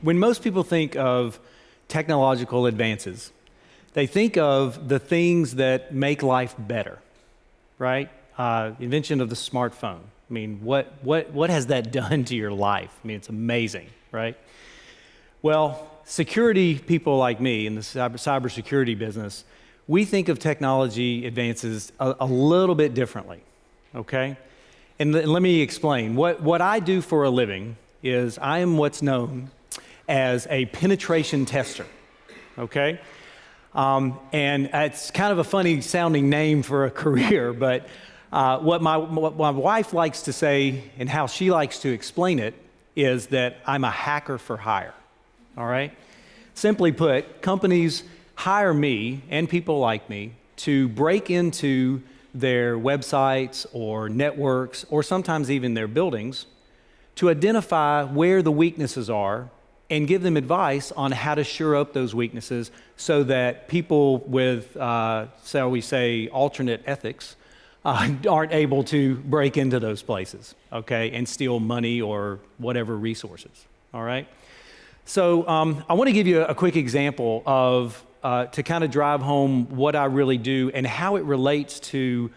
When most people think of technological advances, they think of the things that make life better, right? Invention of the smartphone. I mean, what has that done to your life? I mean, it's amazing, right? Well, security people like me in the cybersecurity business, we think of technology advances a little bit differently, okay? And let me explain. What I do for a living is I am what's known as a penetration tester, okay? And it's kind of a funny sounding name for a career, but what my wife likes to say and how she likes to explain it is that I'm a hacker for hire, all right? Simply put, companies hire me and people like me to break into their websites or networks or sometimes even their buildings to identify where the weaknesses are and give them advice on how to shore up those weaknesses so that people with, shall we say, alternate ethics aren't able to break into those places, okay, and steal money or whatever resources, all right? So I want to give you a quick example of, to kind of drive home what I really do and how it relates to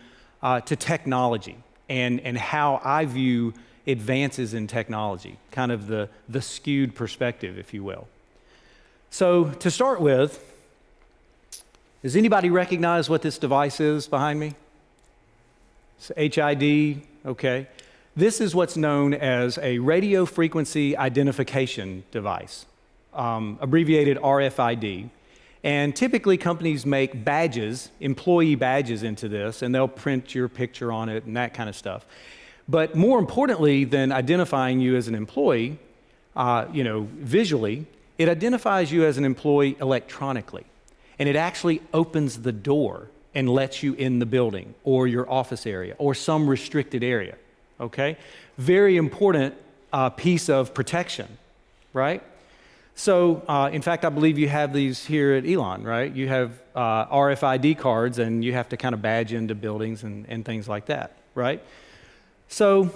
technology and how I view advances in technology, kind of the skewed perspective, if you will. So to start with, does anybody recognize what this device is behind me? It's HID, okay. This is what's known as a radio frequency identification device, abbreviated RFID. And typically companies make badges, employee badges into this, and they'll print your picture on it and that kind of stuff. But more importantly than identifying you as an employee, visually, it identifies you as an employee electronically. And it actually opens the door and lets you in the building or your office area or some restricted area, okay? Very important piece of protection, right? So, in fact, I believe you have these here at Elon, right? You have RFID cards and you have to kind of badge into buildings and things like that, right? So,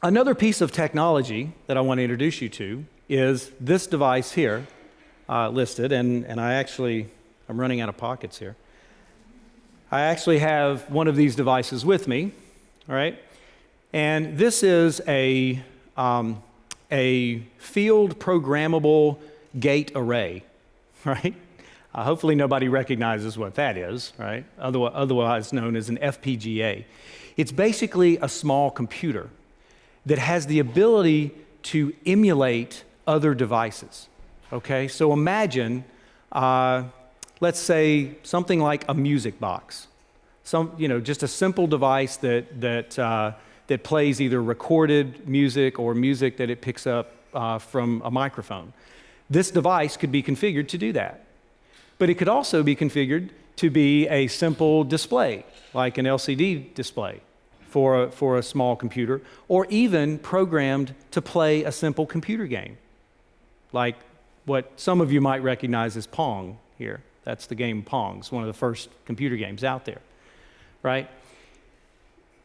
another piece of technology that I want to introduce you to is this device here listed, and I'm running out of pockets here. I actually have one of these devices with me, all right? And this is a field programmable gate array, right? Hopefully nobody recognizes what that is, right? Otherwise known as an FPGA. It's basically a small computer that has the ability to emulate other devices, okay? So imagine, let's say something like a music box. Just a simple device that plays either recorded music or music that it picks up from a microphone. This device could be configured to do that. But it could also be configured to be a simple display, like an LCD display for a small computer, or even programmed to play a simple computer game, like what some of you might recognize as Pong here. That's the game Pong. It's one of the first computer games out there, right?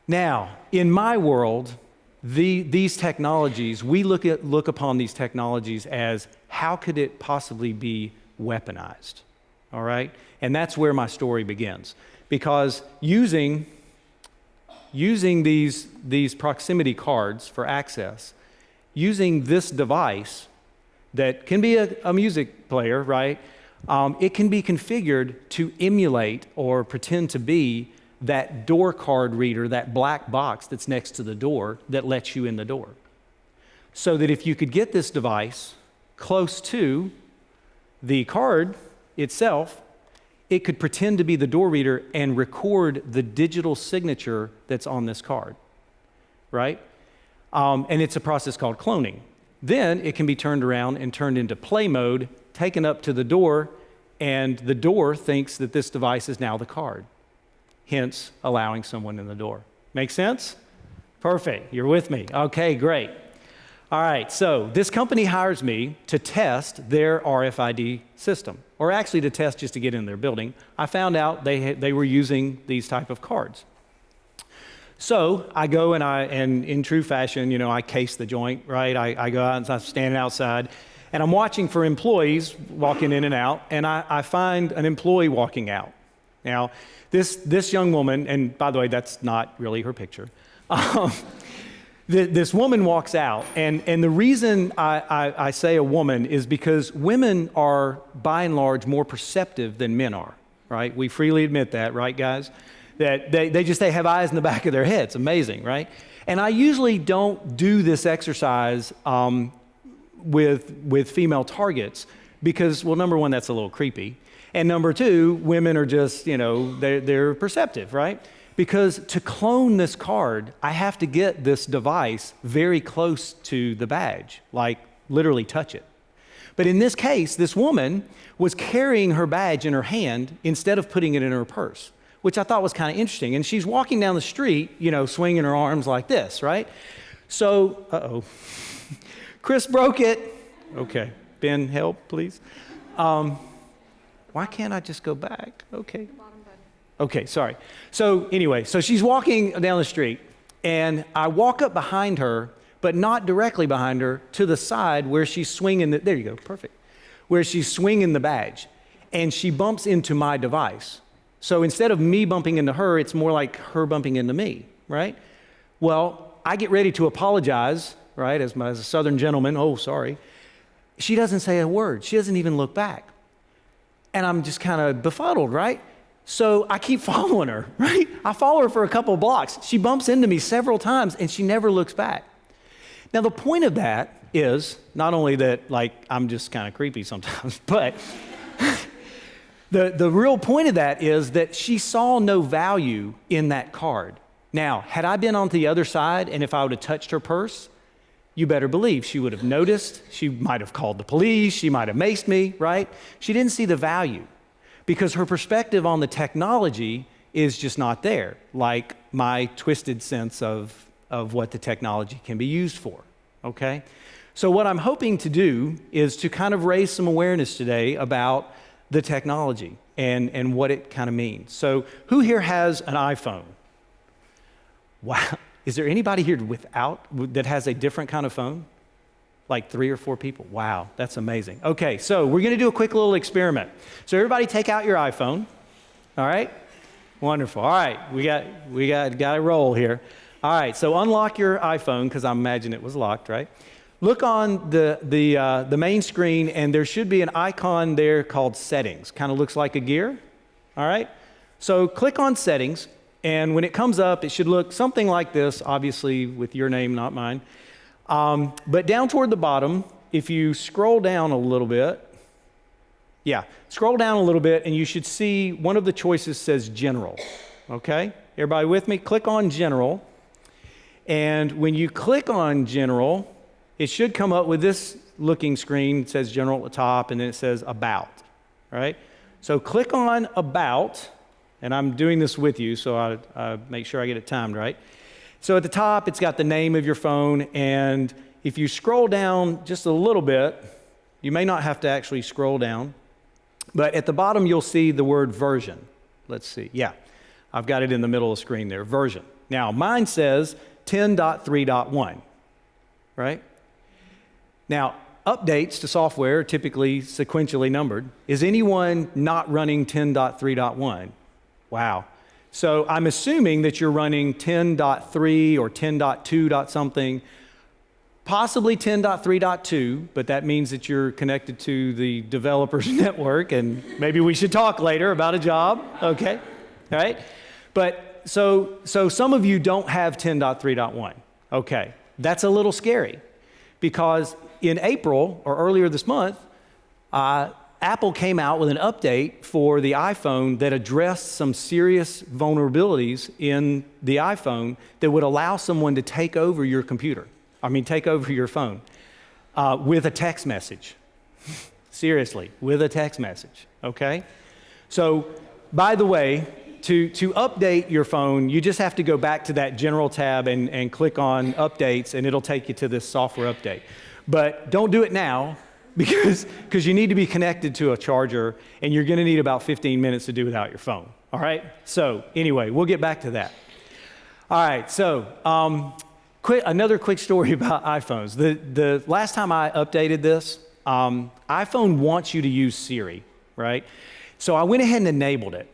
Now, in my world, these technologies, we look upon these technologies as how could it possibly be weaponized, all right? And that's where my story begins. Because using these proximity cards for access, using this device that can be a music player, right? It can be configured to emulate or pretend to be that door card reader, that black box that's next to the door that lets you in the door. So that if you could get this device close to the card itself, it could pretend to be the door reader and record the digital signature that's on this card, right? And it's a process called cloning. Then it can be turned around and turned into play mode, taken up to the door, and the door thinks that this device is now the card, hence allowing someone in the door. Make sense? Perfect. You're with me. Okay, great. All right, so this company hires me to test their RFID system, or actually to test just to get in their building. I found out they were using these type of cards. So I go and in true fashion, I case the joint, right? I go out and I'm standing outside, And I'm watching for employees walking in and out, and I find an employee walking out. Now, this young woman, and by the way, that's not really her picture. This woman walks out, and the reason I say a woman is because women are, by and large, more perceptive than men are, right? We freely admit that, right, guys? That they have eyes in the back of their heads. Amazing, right? And I usually don't do this exercise with female targets because, well, number one, that's a little creepy. And number two, women are just, they're perceptive, right? Because to clone this card, I have to get this device very close to the badge, like literally touch it. But in this case, this woman was carrying her badge in her hand instead of putting it in her purse, which I thought was kind of interesting. And she's walking down the street, swinging her arms like this, right? So, Chris broke it. Okay, Ben, help, please. Why can't I just go back? Okay. Okay, sorry. So anyway, so she's walking down the street, and I walk up behind her, but not directly behind her, to the side where she's swinging there you go, perfect. Where she's swinging the badge, and she bumps into my device. So instead of me bumping into her, it's more like her bumping into me, right? Well, I get ready to apologize, right, as a Southern gentleman. Oh, sorry. She doesn't say a word. She doesn't even look back. And I'm just kind of befuddled, right? So I keep following her, right? I follow her for a couple of blocks. She bumps into me several times, and she never looks back. Now, the point of that is not only that, I'm just kind of creepy sometimes, but the real point of that is that she saw no value in that card. Now, had I been on the other side, and if I would have touched her purse, you better believe she would have noticed. She might have called the police. She might have maced me, right? She didn't see the value because her perspective on the technology is just not there, like my twisted sense of what the technology can be used for, okay? So what I'm hoping to do is to kind of raise some awareness today about the technology and what it kind of means. So who here has an iPhone? Wow. Is there anybody here that has a different kind of phone? Like 3 or 4 people. Wow, that's amazing. Okay, so we're going to do a quick little experiment. So everybody take out your iPhone. All right? Wonderful. All right, we got a roll here. All right, so unlock your iPhone because I imagine it was locked, right? Look on the main screen, and there should be an icon there called Settings. Kind of looks like a gear. All right? So click on Settings. And when it comes up, it should look something like this, obviously with your name, not mine. But down toward the bottom, if you scroll down a little bit, scroll down a little bit, and you should see one of the choices says General, okay? Everybody with me? Click on General. And when you click on General, it should come up with this looking screen. It says General at the top, and then it says About, right? So click on About. And I'm doing this with you, so I make sure I get it timed right. So at the top, it's got the name of your phone, and if you scroll down just a little bit, you may not have to actually scroll down, but at the bottom, you'll see the word version. Let's see. Yeah, I've got it in the middle of the screen there, version. Now, mine says 10.3.1, right? Now, updates to software are typically sequentially numbered. Is anyone not running 10.3.1? Wow. So I'm assuming that you're running 10.3 or 10.2 something, possibly 10.3.2, but that means that you're connected to the developers network, and maybe we should talk later about a job, okay? All right? But so some of you don't have 10.3.1. Okay. That's a little scary because in April or earlier this month, Apple came out with an update for the iPhone that addressed some serious vulnerabilities in the iPhone that would allow someone to take over your take over your phone with a text message. Seriously, with a text message, okay? So, by the way, to update your phone, you just have to go back to that General tab and click on Updates, and it'll take you to this software update. But don't do it now, because you need to be connected to a charger, and you're going to need about 15 minutes to do without your phone, all right? So anyway, we'll get back to that. All right, so another quick story about iPhones. The last time I updated this, iPhone wants you to use Siri, right? So I went ahead and enabled it.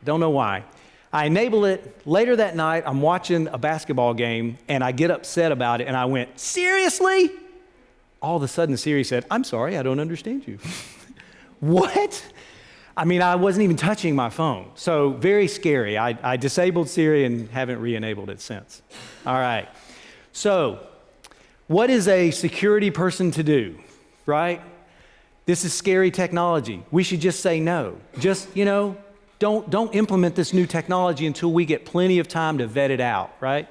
Don't know why. I enabled it. Later that night, I'm watching a basketball game, and I get upset about it, and I went, seriously? All of a sudden, Siri said, I'm sorry, I don't understand you. What? I mean, I wasn't even touching my phone. So very scary. I disabled Siri and haven't re-enabled it since. All right. So what is a security person to do, right? This is scary technology. We should just say no. Just, don't implement this new technology until we get plenty of time to vet it out, right?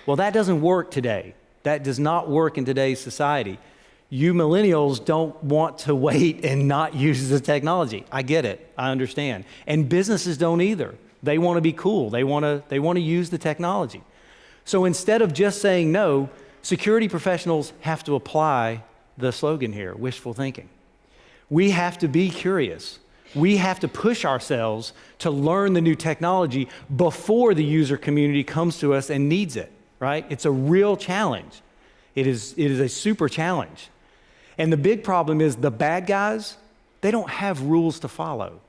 Well, that doesn't work today. That does not work in today's society. You millennials don't want to wait and not use the technology. I get it. I understand. And businesses don't either. They want to be cool. They want to use the technology. So instead of just saying no, security professionals have to apply the slogan here, wishful thinking. We have to be curious. We have to push ourselves to learn the new technology before the user community comes to us and needs it, right? It's a real challenge. It is a super challenge. And the big problem is the bad guys, they don't have rules to follow.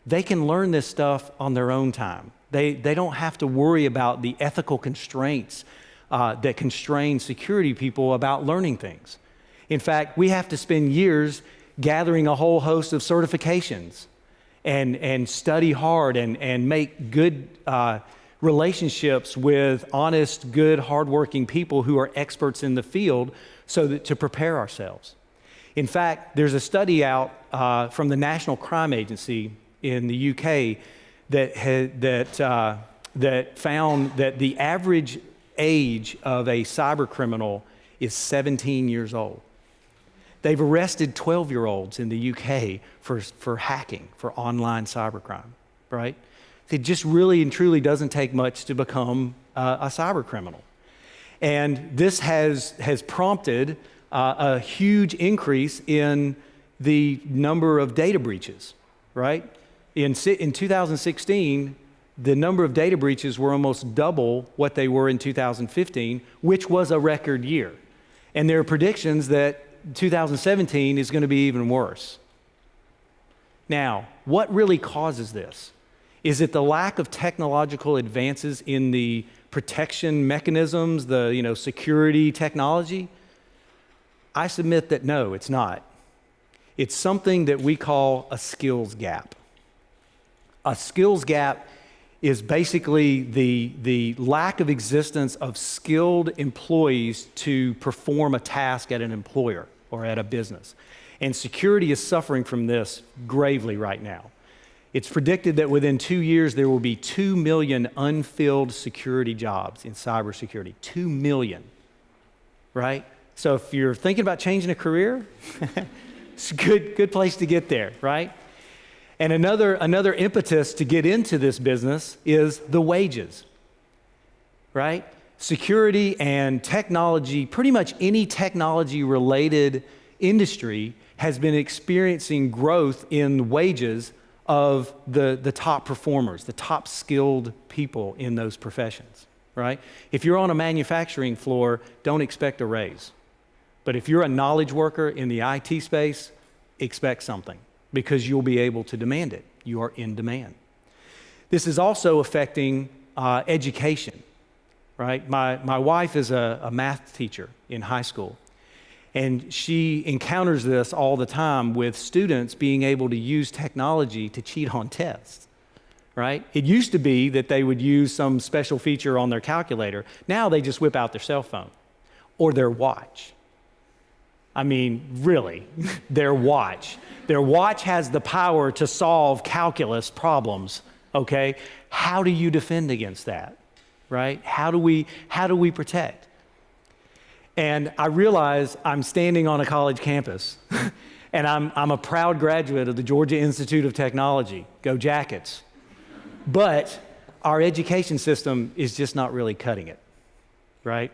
They can learn this stuff on their own time. They don't have to worry about the ethical constraints that constrain security people about learning things. In fact, we have to spend years gathering a whole host of certifications and study hard and make good relationships with honest, good, hardworking people who are experts in the field so that to prepare ourselves. In fact, there's a study out from the National Crime Agency in the UK that found that the average age of a cyber criminal is 17 years old. They've arrested 12-year-olds in the UK for hacking, for online cybercrime, right? It just really and truly doesn't take much to become a cyber criminal. And this has prompted a huge increase in the number of data breaches, right? In 2016, the number of data breaches were almost double what they were in 2015, which was a record year. And there are predictions that 2017 is going to be even worse. Now, what really causes this? Is it the lack of technological advances in the protection mechanisms, the security technology? I submit that no, it's not. It's something that we call a skills gap. A skills gap is basically the lack of existence of skilled employees to perform a task at an employer or at a business. And security is suffering from this gravely right now. It's predicted that within 2 years there will be 2 million unfilled security jobs in cybersecurity. 2 million, right? So if you're thinking about changing a career, it's a good place to get there, right? And another impetus to get into this business is the wages, right? Security and technology, pretty much any technology-related industry has been experiencing growth in wages of the top performers, the top skilled people in those professions, right? If you're on a manufacturing floor, don't expect a raise. But if you're a knowledge worker in the IT space, expect something because you'll be able to demand it. You are in demand. This is also affecting education, right? My wife is a math teacher in high school, and she encounters this all the time with students being able to use technology to cheat on tests, right? It used to be that they would use some special feature on their calculator. Now they just whip out their cell phone or their watch. I mean, really, their watch. Their watch has the power to solve calculus problems, okay? How do you defend against that, right? How do we protect? And I realize I'm standing on a college campus, and I'm a proud graduate of the Georgia Institute of Technology. Go Jackets. But our education system is just not really cutting it, right?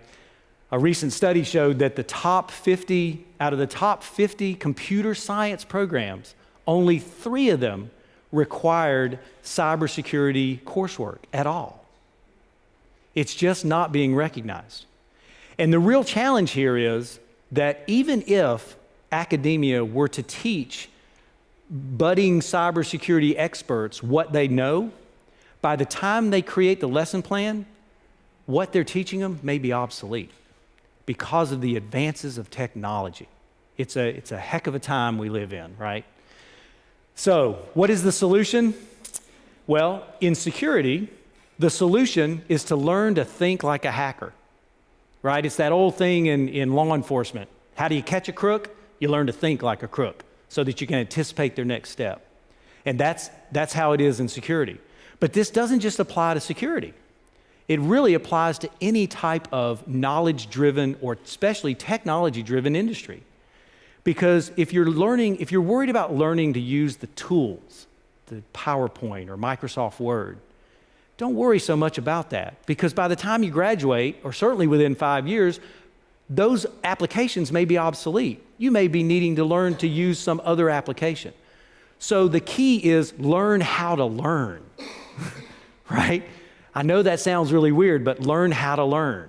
A recent study showed that out of the top 50 computer science programs, only 3 of them required cybersecurity coursework at all. It's just not being recognized. And the real challenge here is that even if academia were to teach budding cybersecurity experts what they know, by the time they create the lesson plan, what they're teaching them may be obsolete because of the advances of technology. It's a heck of a time we live in, right? So, what is the solution? Well, in security, the solution is to learn to think like a hacker, right? It's that old thing in law enforcement. How do you catch a crook? You learn to think like a crook so that you can anticipate their next step. And that's how it is in security. But this doesn't just apply to security. It really applies to any type of knowledge-driven or especially technology-driven industry. Because if you're worried about learning to use the tools, the PowerPoint or Microsoft Word, don't worry so much about that. Because by the time you graduate, or certainly within 5 years, those applications may be obsolete. You may be needing to learn to use some other application. So the key is learn how to learn, right? I know that sounds really weird, but learn how to learn.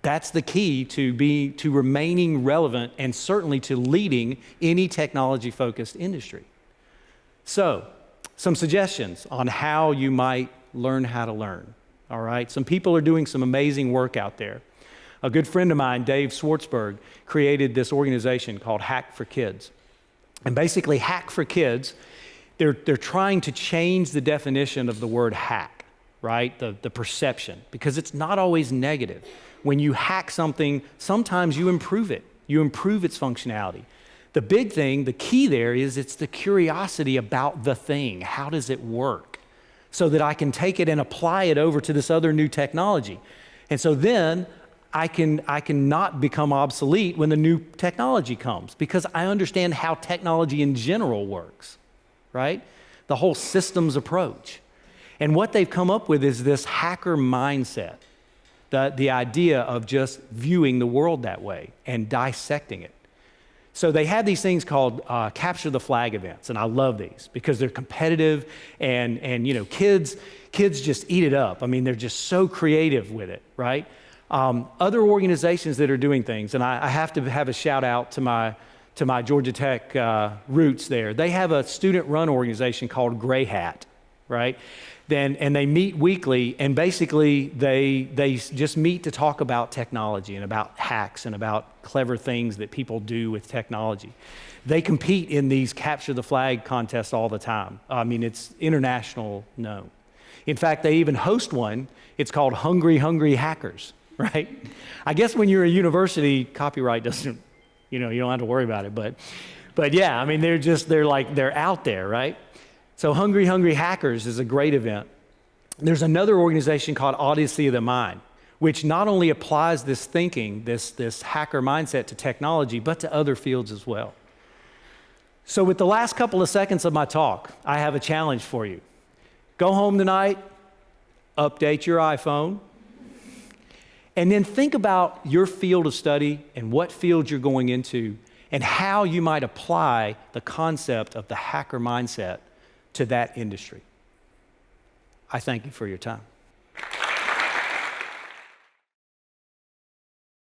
That's the key to remaining relevant and certainly to leading any technology-focused industry. So, some suggestions on how you might learn how to learn, all right? Some people are doing some amazing work out there. A good friend of mine, Dave Schwartzberg, created this organization called Hack for Kids. And basically, Hack for Kids, they're trying to change the definition of the word hack, right? The perception, because it's not always negative. When you hack something, sometimes you improve it. You improve its functionality. The big thing, the key there is it's the curiosity about the thing. How does it work? So that I can take it and apply it over to this other new technology. And so then I can not become obsolete when the new technology comes because I understand how technology in general works, right? The whole systems approach. And what they've come up with is this hacker mindset. The idea of just viewing the world that way and dissecting it. So they have these things called capture the flag events, and I love these because they're competitive and you know kids just eat it up. I mean, they're just so creative with it, right? Other organizations that are doing things, and I have to have a shout out to my Georgia Tech roots there. They have a student-run organization called Gray Hat, right? And they meet weekly, and basically they just meet to talk about technology and about hacks and about clever things that people do with technology. They compete in these capture the flag contests all the time. I mean, it's international known. In fact, they even host one. It's called Hungry Hackers, right? I guess when you're a university, copyright doesn't, you don't have to worry about it. But yeah, I mean, they're out there, right? So Hungry Hackers is a great event. There's another organization called Odyssey of the Mind, which not only applies this thinking, this hacker mindset to technology, but to other fields as well. So with the last couple of seconds of my talk, I have a challenge for you. Go home tonight, update your iPhone, and then think about your field of study and what field you're going into and how you might apply the concept of the hacker mindset to that industry. I thank you for your time.